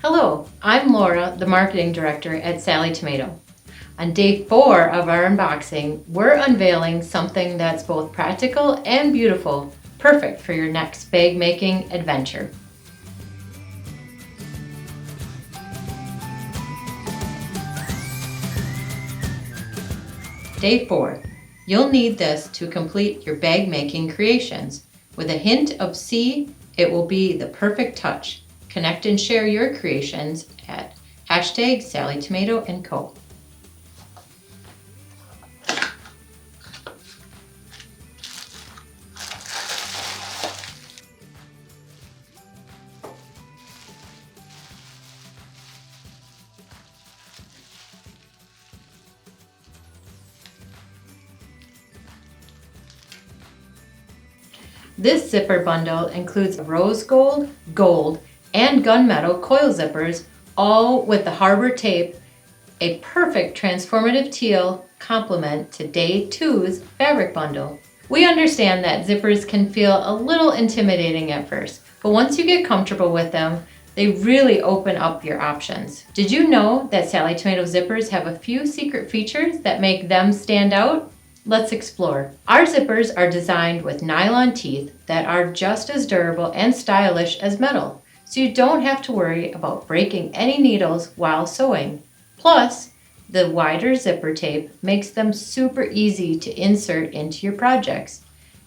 Hello, I'm Laura, the Marketing Director at Sallie Tomato. On day 4 of our unboxing, we're unveiling something that's both practical and beautiful, perfect for your next bag making adventure. Day 4. You'll need this to complete your bag making creations. With a hint of C, it will be the perfect touch. Connect and share your creations at #Sallie Tomato Co. This zipper bundle includes rose gold, gold, and gunmetal coil zippers, all with the harbor tape, a perfect transformative teal complement to day 2's fabric bundle. We understand that zippers can feel a little intimidating at first, but once you get comfortable with them, they really open up your options. Did you know that Sallie Tomato zippers have a few secret features that make them stand out? Let's explore. Our zippers are designed with nylon teeth that are just as durable and stylish as metal, so you don't have to worry about breaking any needles while sewing. Plus, the wider zipper tape makes them super easy to insert into your projects.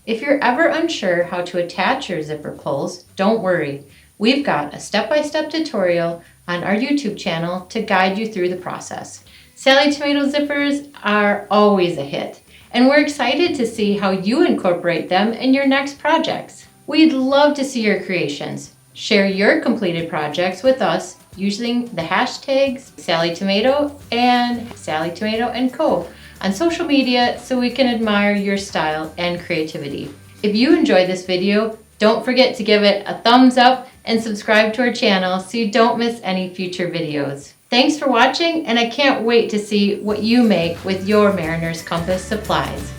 If you're ever unsure how to attach your zipper pulls, don't worry. We've got a step-by-step tutorial on our YouTube channel to guide you through the process. Sallie Tomato zippers are always a hit, and we're excited to see how you incorporate them in your next projects. We'd love to see your creations. Share your completed projects with us using the hashtags Sallie Tomato and Sallie Tomato Co on social media so we can admire your style and creativity. If you enjoyed this video, don't forget to give it a thumbs up and subscribe to our channel so you don't miss any future videos. Thanks for watching, and I can't wait to see what you make with your Mariner's Compass supplies.